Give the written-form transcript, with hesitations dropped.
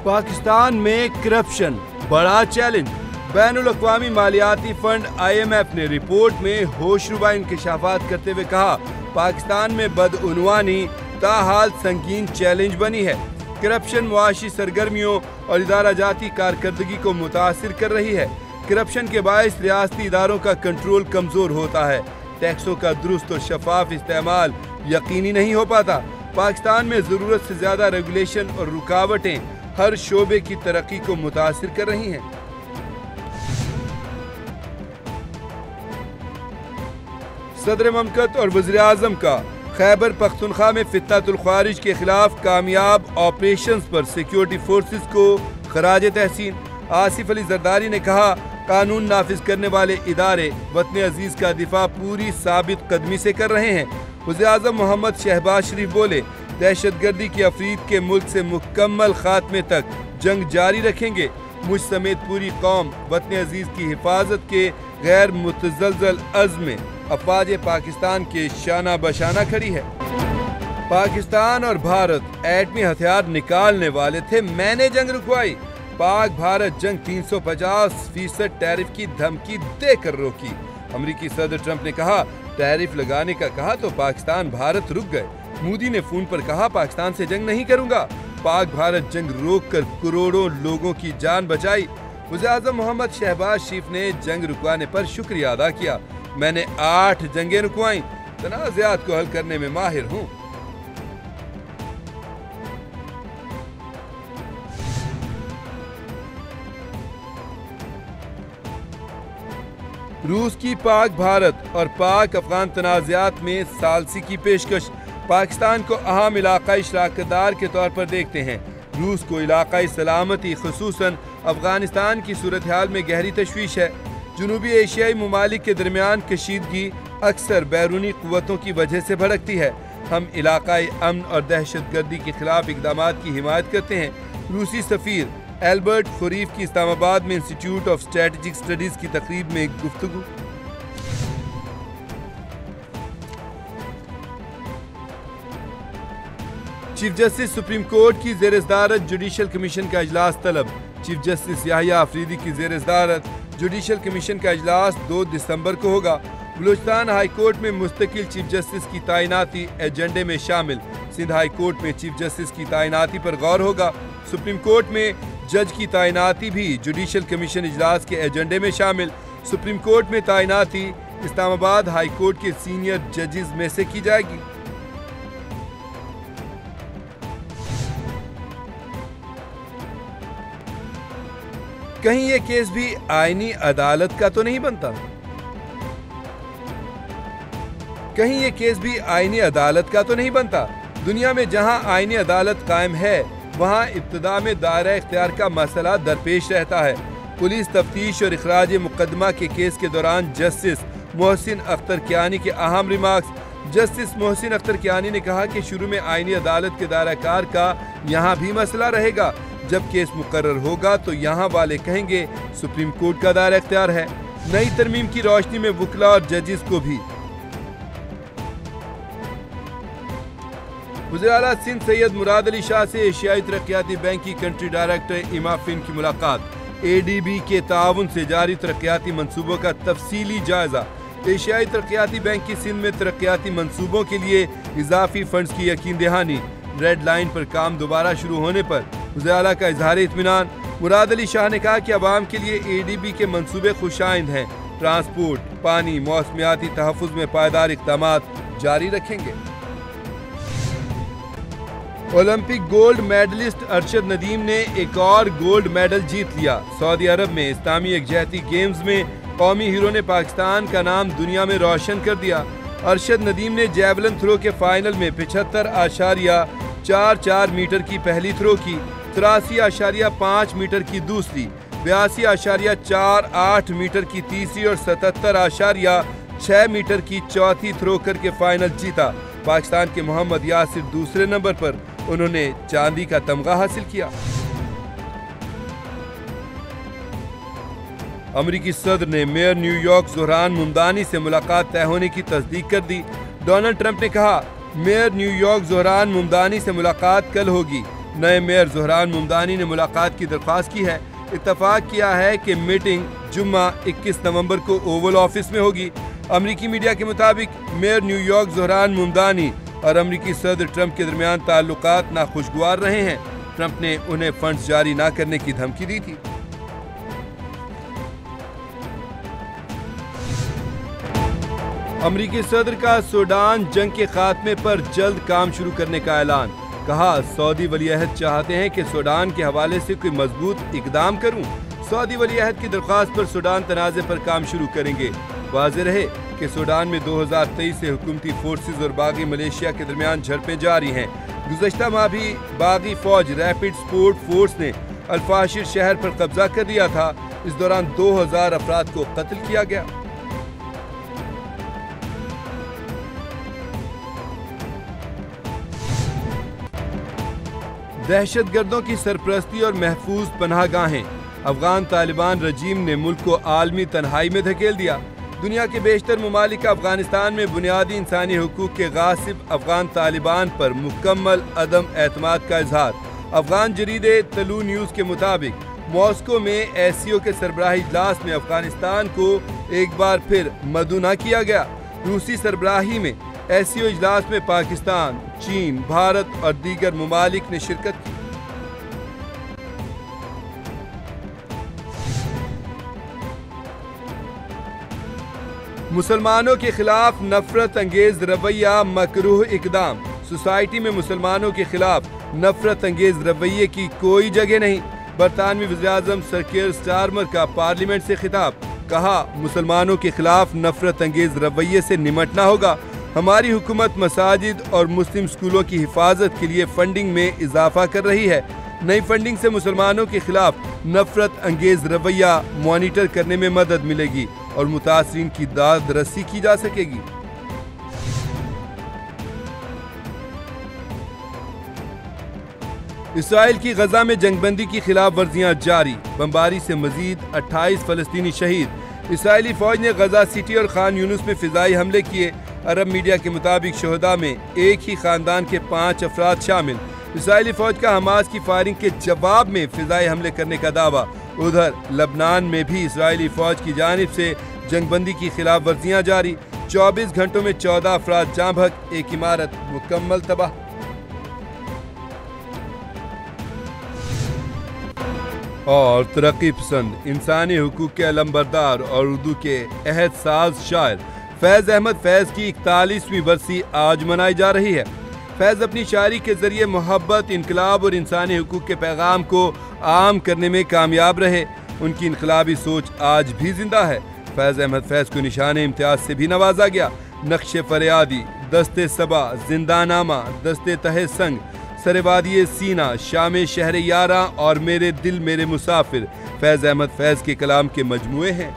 पाकिस्तान में करप्शन बड़ा challenge. बैनुल अक़वामी मालियाती fund IMF ने रिपोर्ट में होशरुबा इंकशाफात करते हुए कहा, पाकिस्तान में बदउनवानी ताहाल संगीन चैलेंज बनी है। करप्शन मुआशी सरगर्मियों और इदारा जाती कारकर्दगी को मुतासिर कर रही है। करप्शन के बायस रियासती इदारों का कंट्रोल कमज़ोर होता है। टैक्सों का दुरुस्त और शफाफ इस्तेमाल यकीनी नहीं हो पाता। पाकिस्तान में ज़रूरत से ज़्यादा रेगुलेशन और रुकावटें हर शोबे की तरक्की को मुतासिर कर रही हैं। सदर ममलकत और वज़ीर-ए-आज़म का खैबर पख्तूनख्वा में फितनतुल ख्वारिज के खिलाफ कामयाब ऑपरेशंस पर सिक्योरिटी फोर्सेस को खराज तहसीन। आसिफ अली जरदारी ने कहा, कानून नाफिज करने वाले इदारे वतन अजीज का दिफा पूरी साबित कदमी से कर रहे हैं। वज़ीर-ए-आज़म मोहम्मद शहबाज शरीफ बोले, दहशतगर्दी की अफरीद के मुल्क से मुकम्मल खात्मे तक जंग जारी रखेंगे। मुझ समेत पूरी कौम वतन अजीज की हिफाजत के गैर मुतज़लज़ल अज़्म में अफवाज पाकिस्तान के शाना बशाना खड़ी है। पाकिस्तान और भारत एटमी हथियार निकालने वाले थे, मैंने जंग रुकवाई। पाक भारत जंग 350% टैरिफ की धमकी देकर रोकी। अमरीकी सदर ट्रंप ने कहा, टैरिफ लगाने का कहा तो पाकिस्तान भारत रुक गए। मोदी ने फोन पर कहा, पाकिस्तान से जंग नहीं करूंगा। पाक भारत जंग रोककर करोड़ों लोगों की जान बचाई। वज़ीर-ए-आज़म मोहम्मद शहबाज शरीफ ने जंग रुकवाने पर शुक्रिया अदा किया। मैंने 8 जंगें रुकवाई, तनाज़ात को हल करने में माहिर हूँ। रूस की पाक भारत और पाक अफगान तनाज़ात में सालसी की पेशकश। पाकिस्तान को अहम इलाकाई शराकतदार के तौर पर देखते हैं। रूस को इलाकाई सलामती खुसूसन अफगानिस्तान की सूरत हाल में गहरी तशवीश है। जनूबी एशियाई ममालिक के दरमियान कशीदगी अक्सर बैरूनी क़ुव्वतों की वजह से भड़कती है। हम इलाकाई अमन और दहशतगर्दी के खिलाफ इक़दामात की हिमायत करते हैं। रूसी सफ़ीर एल्बर्ट खुरीफ की इस्लामाबाद में इंस्टीट्यूट ऑफ स्ट्रेटेजिक स्टडीज़ की तकरीब में गुफ्तगू। चीफ जस्टिस सुप्रीम कोर्ट की ज़ेर सदारत जुडिशल कमीशन का इजलास तलब। चीफ जस्टिस याहिया अफरीदी की ज़ेर सदारत जुडिशल कमीशन का इजलास 2 दिसंबर को होगा। बलूचिस्तान हाई कोर्ट में मुस्तकिल चीफ जस्टिस की तैनाती एजेंडे में शामिल। सिंध हाई कोर्ट में चीफ जस्टिस की तैनाती पर गौर होगा। सुप्रीम कोर्ट में जज की तैनाती भी जुडिशल कमीशन इजलास के एजेंडे में शामिल। सुप्रीम कोर्ट में तैनाती इस्लामाबाद हाई कोर्ट के सीनियर जजेस में से की जाएगी। कहीं ये केस भी आईनी अदालत का तो नहीं बनता? कहीं ये केस भी आईनी अदालत का तो नहीं बनता? दुनिया में जहां आईनी अदालत कायम है, वहां इब्तिदा में दायरा इख्तियार का मसला दरपेश रहता है। पुलिस तफ्तीश और इखराज मुकदमा के केस के दौरान जस्टिस मोहसिन अख्तर कियानी के अहम रिमार्क्स। जस्टिस मोहसिन अख्तर कियानी ने कहा कि शुरू में आईनी अदालत के दायरा कार का यहाँ भी मसला रहेगा। जब केस मुकर्रर होगा तो यहाँ वाले कहेंगे सुप्रीम कोर्ट का दायरा इख्तियार है। नई तरमीम की रोशनी में वकला और जजेस को भी। वज़ीर आला सिंध सैयद मुराद अली शाह से एशियाई तरक्याती बैंक की कंट्री डायरेक्टर इमाफिन की मुलाकात। ADB के ताउन से जारी तरक्याती मंसूबों का तफसीली जायजा। एशियाई तरक्याती बैंक की सिंध में तरक्याती मंसूबों के लिए इजाफी फंड्स की यकीन दहानी। रेड लाइन पर काम दोबारा शुरू होने पर वज़ीर आला का इजहार इत्मीनान। मुराद अली शाह ने कहा कि अवाम के लिए ADB के मंसूबे खुशाइंद हैं। ट्रांसपोर्ट, पानी, मौसमियाती तहफ़्फ़ुज़ में पायदार इक़दामात जारी रखेंगे। Olympic gold medallist Arshad Nadeem ने एक और गोल्ड मेडल जीत लिया। सऊदी अरब में इस्लामी यकजहती गेम्स में कौमी हीरो ने पाकिस्तान का नाम दुनिया में रोशन कर दिया। अरशद नदीम ने जैवलिन थ्रो के फाइनल में 75.44 मीटर की पहली थ्रो की, 83.5 मीटर की दूसरी, 82.48 मीटर की तीसरी और 77.6 मीटर की चौथी थ्रो करके फाइनल जीता। पाकिस्तान के मोहम्मद यासिर दूसरे नंबर पर, उन्होंने चांदी का तमगा हासिल किया। अमरीकी सदर ने मेयर न्यूयॉर्क ज़ोहरान मुमदानी से मुलाकात तय होने की तस्दीक कर दी। डोनाल्ड ट्रंप ने कहा, मेयर न्यूयॉर्क ज़ोहरान मुमदानी से मुलाकात कल होगी। نئے میئر زہران ممدانی نے ملاقات کی درخواست کی ہے۔ اتفاق کیا ہے کہ میٹنگ جمعہ 21 نومبر کو اوول آفس میں ہوگی۔ امریکی میڈیا کے مطابق mayor new York Dhahran Mamdani اور امریکی صدر ٹرمپ کے درمیان تعلقات ناخوشگوار رہے ہیں۔ ٹرمپ نے انہیں فنڈز جاری نہ کرنے کی دھمکی دی تھی۔ امریکی صدر کا سوڈان جنگ کے خاتمے پر جلد کام شروع کرنے کا اعلان۔ کہا سعودی ولی عہد چاہتے ہیں کہ سوڈان کے حوالے سے کوئی مضبوط اقدام کروں۔ سعودی ولی عہد کی درخواست پر سوڈان تنازع پر کام شروع کریں گے۔ واضح رہے کہ سوڈان میں 2023 سے حکومتی فورسز اور باغی ملیشیا کے درمیان جھڑپیں جاری ہیں۔ گزشتہ ماہ بھی باغی فوج ریپڈ سپورٹ فورس نے الفاشر شہر پر قبضہ کر لیا تھا۔ اس دوران 2000 افراد کو قتل کیا گیا۔ دہشت گردوں کی سرپرستی اور محفوظ پناہ گاہیں۔ افغان طالبان رجیم نے ملک کو عالمی تنہائی میں دھکیل دیا۔ دنیا کے بیشتر ممالک کا افغانستان میں بنیادی انسانی حقوق کے غاصب افغان طالبان پر مکمل عدم اعتماد کا اظہار۔ افغان جریدے طلوع نیوز کے مطابق ماسکو میں ایس سی او کے سربراہی اجلاس میں افغانستان کو ایک بار پھر مدعو نہ کیا گیا۔ روسی سربراہی میں ایس سی او اجلاس میں پاکستان، چین، بھارت اور دیگر ممالک نے شرکت کی۔ مسلمانوں کے خلاف نفرت انگیز رویہ مکروہ اقدام۔ سوسائٹی میں مسلمانوں کے خلاف نفرت انگیز رویے کی کوئی جگہ نہیں۔ برطانوی وزیراعظم سر کیئر سٹارمر کا پارلیمنٹ سے خطاب۔ کہا مسلمانوں کے خلاف نفرت انگیز رویے سے نمٹنا ہوگا۔ ہماری حکومت مساجد اور مسلم اسکولوں کی حفاظت کے لیے فنڈنگ میں اضافہ کر رہی ہے۔ نئی فنڈنگ سے مسلمانوں کے خلاف نفرت انگیز رویہ مانیٹر کرنے میں مدد ملے گی اور متاثرین کی داد رسی کی جا سکے گی۔ اسرائیل کی غزہ میں جنگ بندی کی خلاف ورزیاں جاری۔ بمباری سے مزید 28 فلسطینی شہید۔ اسرائیلی فوج نے غزہ سٹی اور خان یونس میں فضائی حملے کیے۔ عرب میڈیا کے مطابق شہداء میں ایک ہی خاندان کے 5 افراد شامل۔ اسرائیلی فوج کا حماس کی فائرنگ کے جواب میں فضائی حملے کرنے کا دعویٰ۔ ادھر لبنان میں بھی اسرائیلی فوج کی جانب سے جنگ بندی کی خلاف ورزیاں جاری۔ 24 گھنٹوں میں 14 افراد جاں بحق، ایک عمارت مکمل تباہ۔ اور ترقی پسند انسانی حقوق کے علمبردار اور اردو کے عہد ساز شاعر فیض احمد فیض کی 41ویں برسی آج منائی جا رہی ہے۔ فیض اپنی شاعری کے ذریعے محبت، انقلاب اور انسانی حقوق کے پیغام کو عام کرنے میں کامیاب رہے۔ ان کی انقلابی سوچ آج بھی زندہ ہے۔ فیض احمد فیض کو نشان امتیاز سے بھی نوازا گیا۔ نقش فریادی، دست صبا، زندہ نامہ، دست تہ سنگ، سر وادی سینہ، شام شہر یاراں اور میرے دل میرے مسافر فیض احمد فیض کے کلام کے مجموعے ہیں۔